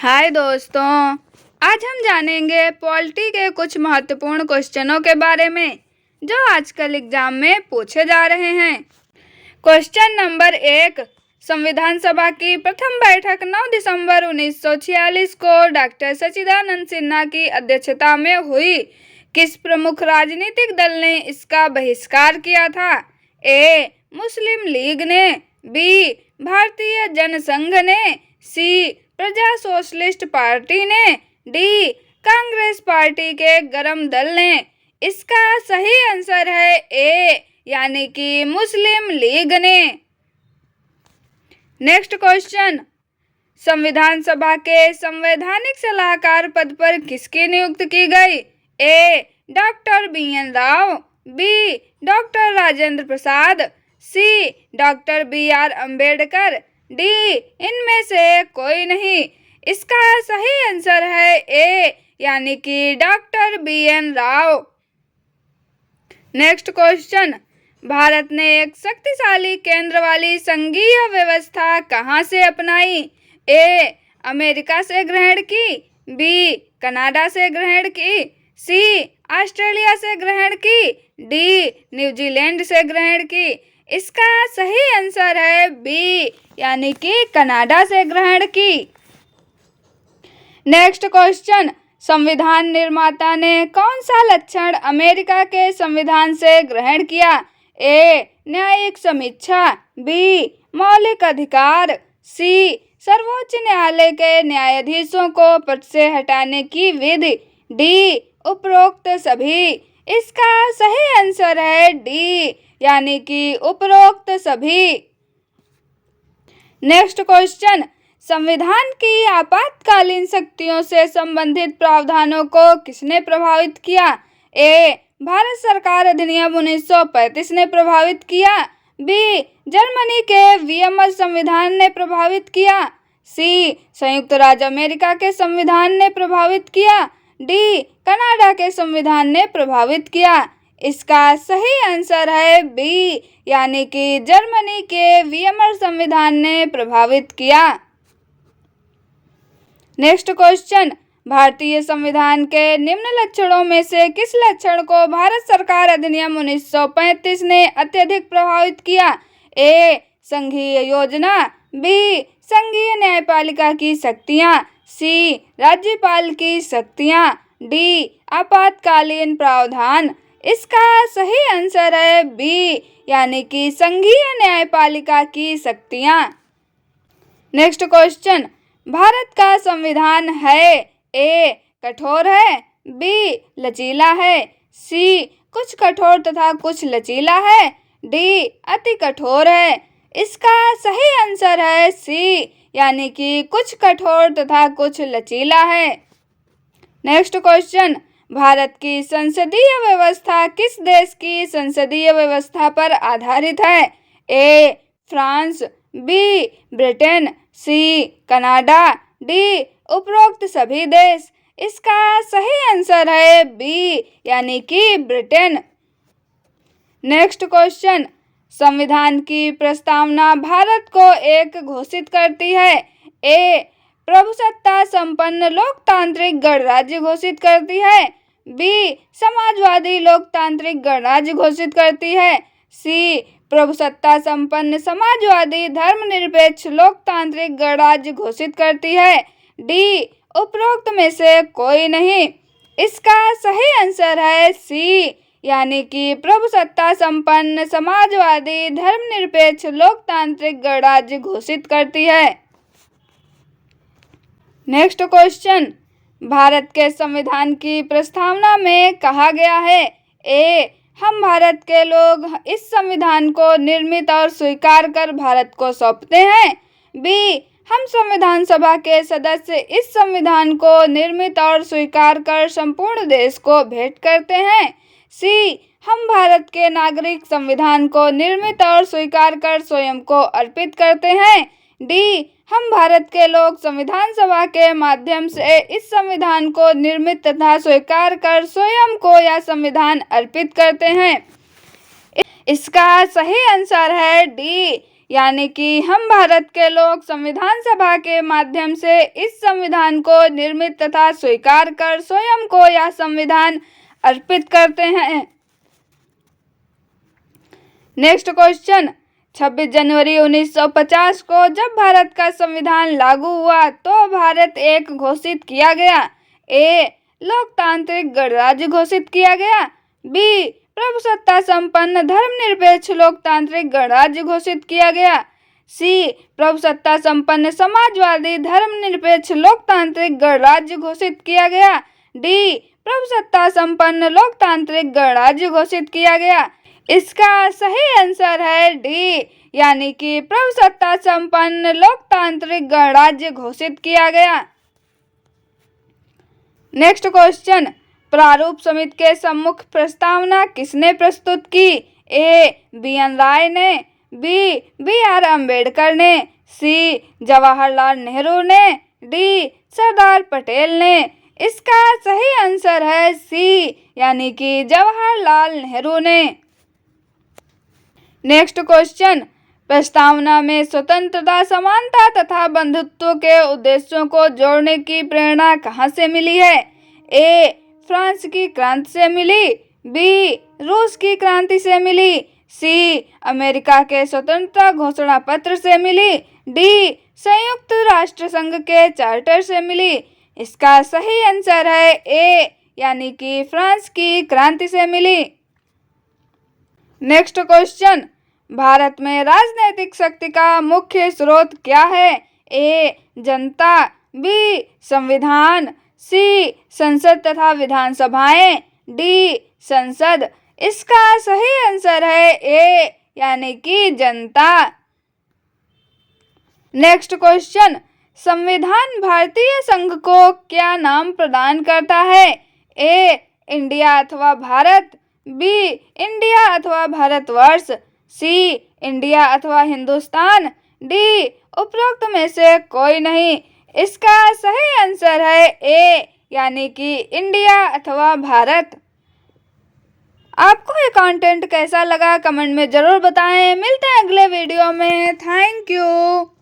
हाय दोस्तों, आज हम जानेंगे पॉलिटी के कुछ महत्वपूर्ण क्वेश्चनों के बारे में जो आजकल एग्जाम में पूछे जा रहे हैं। क्वेश्चन नंबर 1, संविधान सभा की प्रथम बैठक 9 दिसंबर 1946 को डॉक्टर सच्चिदानंद सिन्हा की अध्यक्षता में हुई। किस प्रमुख राजनीतिक दल ने इसका बहिष्कार किया था? ए. मुस्लिम लीग ने, बी. भारतीय जनसंघ ने, सी. प्रजा सोशलिस्ट पार्टी ने, डी. कांग्रेस पार्टी के गरम दल ने। इसका सही आंसर है ए, यानी कि मुस्लिम लीग ने। नेक्स्ट क्वेश्चन, संविधान सभा के संवैधानिक सलाहकार पद पर किसकी नियुक्ति की गई? A. Doctor BN Rao, B. Doctor Rajendra Prasad, C. Doctor BR Ambedkar, D. इनमें से कोई नहीं। इसका सही आंसर है ए, यानी कि doctor BN Rao. Next question, Bharat ने एक शक्तिशाली केंद्र वाली संघीय व्यवस्था कहाँ से अपनाई? ए. अमेरिका से ग्रहण की, बी. कनाडा से ग्रहण की, सी. ऑस्ट्रेलिया से ग्रहण की, डी. न्यूजीलैंड से ग्रहण की। इसका सही आंसर है बी, यानी कि कनाडा से ग्रहण की। नेक्स्ट क्वेश्चन, संविधान निर्माता ने कौन सा लक्षण अमेरिका के संविधान से ग्रहण किया? ए. न्यायिक समीक्षा, बी. मौलिक अधिकार, सी. सर्वोच्च न्यायालय के न्यायाधीशों को पद से हटाने की विधि, डी. उपरोक्त सभी। इसका सही आंसर है डी, यानी कि उपरोक्त सभी। नेक्स्ट क्वेश्चन, संविधान की आपातकालीन शक्तियों से संबंधित प्रावधानों को किसने प्रभावित किया? ए. भारत सरकार अधिनियम 1935 ने प्रभावित किया, बी. जर्मनी के वीएमएस संविधान ने प्रभावित किया, सी. संयुक्त राज्य अमेरिका के संविधान ने प्रभावित किया, डी. कनाडा के संविधान ने प्रभावित किया। इसका सही आंसर है बी, यानी कि जर्मनी के वीएमएस संविधान ने प्रभावित किया। नेक्स्ट क्वेश्चन, भारतीय संविधान के निम्न लक्षणों में से किस लक्षण को भारत सरकार अधिनियम 1935 ने अत्यधिक प्रभावित किया? ए. संघीय योजना, बी. संघीय न्यायपालिका की शक्तियां, सी. राज्यपाल की शक्तियां, डी. आपातकालीन प्रावधान। इसका सही आंसर है बी, यानी कि संघीय न्यायपालिका की शक्तियां। नेक्स्ट क्वेश्चन, भारत का संविधान है ए. कठोर है, बी. लचीला है, सी. कुछ कठोर तथा कुछ लचीला है, डी. अति कठोर है। इसका सही आंसर है सी, यानी कि कुछ कठोर तथा कुछ लचीला है। नेक्स्ट क्वेश्चन, भारत की संसदीय व्यवस्था किस देश की संसदीय व्यवस्था पर आधारित है? A. France, B. Britain, C. Canada, D. उपरोक्त सभी देश। इसका सही आंसर है बी, यानी कि ब्रिटेन। नेक्स्ट क्वेश्चन, संविधान की प्रस्तावना भारत को एक घोषित करती है? ए. प्रभुसत्ता संपन्न लोकतांत्रिक गणराज्य घोषित करती है, बी. समाजवादी लोकतांत्रिक गणराज्य घोषित करती है, सी. प्रभुसत्ता संपन्न समाजवादी धर्मनिरपेक्ष लोकतांत्रिक गणराज्य घोषित करती है, डी. उपरोक्त में से कोई नहीं। इसका सही आंसर है सी, यानी कि प्रभुसत्ता संपन्न समाजवादी धर्मनिरपेक्ष लोकतांत्रिक गणराज्य घोषित करती है। नेक्स्ट क्वेश्चन, भारत के संविधान की प्रस्तावना में कहा गया है? ए. हम भारत के लोग इस संविधान को निर्मित और स्वीकार कर भारत को सौंपते हैं, बी. हम संविधान सभा के सदस्य इस संविधान को निर्मित और स्वीकार कर संपूर्ण देश को भेंट करते हैं, सी. हम भारत के नागरिक संविधान को निर्मित और स्वीकार कर स्वयं को अर्पित करते हैं, डी. हम भारत के लोग संविधान सभा के माध्यम से इस संविधान को निर्मित तथा स्वीकार कर स्वयं को यह संविधान अर्पित करते हैं। इसका सही आंसर है डी, यानी कि हम भारत के लोग संविधान सभा के माध्यम से इस संविधान को निर्मित तथा स्वीकार कर स्वयं को यह संविधान अर्पित करते हैं। नेक्स्ट क्वेश्चन, 26 जनवरी 1950 को जब भारत का संविधान लागू हुआ तो भारत एक घोषित किया गया। ए, लोकतांत्रिक गणराज्य घोषित किया गया। बी, प्रभुसत्ता संपन्न धर्मनिरपेक्ष लोकतांत्रिक गणराज्य घोषित किया गया। सी, प्रभुसत्ता संपन्न समाजवादी धर्मनिरपेक्ष लोकतांत्रिक गणराज्य घोषित किया गया। डी, प्रभुसत्ता संपन्न लोकतांत्रिक गणराज्य घोषित किया गया। इसका सही आंसर है डी, यानी कि प्रभुसत्ता संपन्न लोकतांत्रिक गणराज्य घोषित किया गया। नेक्स्ट क्वेश्चन, प्रारूप समिति के सम्मुख प्रस्तावना किसने प्रस्तुत की? ए, बी.एन. राय ने। B, B R. अम्बेडकर ने। सी, जवाहरलाल नेहरू ने। डी, सरदार पटेल ने। इसका सही आंसर है सी, यानी कि जवाहरलाल नेहरू ने। नेक्स्ट क्वेश्चन, प्रस्तावना में स्वतंत्रता, समानता तथा बंधुत्व के उद्देश्यों को जोड़ने की प्रेरणा कहाँ से मिली है? ए, फ्रांस की क्रांति से मिली। बी, रूस की क्रांति से मिली। सी, अमेरिका के स्वतंत्रता घोषणा पत्र से मिली। डी, संयुक्त राष्ट्र संघ के चार्टर से मिली। इसका सही आंसर है ए, यानी कि फ्रांस की क्रांति से मिली। नेक्स्ट क्वेश्चन, भारत में राजनीतिक शक्ति का मुख्य स्रोत क्या है? ए, जनता। बी, संविधान। सी, संसद तथा विधानसभाएं। डी, संसद। इसका सही आंसर है ए, यानी कि जनता। नेक्स्ट क्वेश्चन, संविधान भारतीय संघ को क्या नाम प्रदान करता है? ए, इंडिया अथवा भारत। बी, इंडिया अथवा भारतवर्ष। सी, इंडिया अथवा हिंदुस्तान। डी, उपरोक्त में से कोई नहीं। इसका सही आंसर है ए, यानी कि इंडिया अथवा भारत। आपको ये कंटेंट कैसा लगा कमेंट में जरूर बताएं। मिलते हैं अगले वीडियो में। Thank you.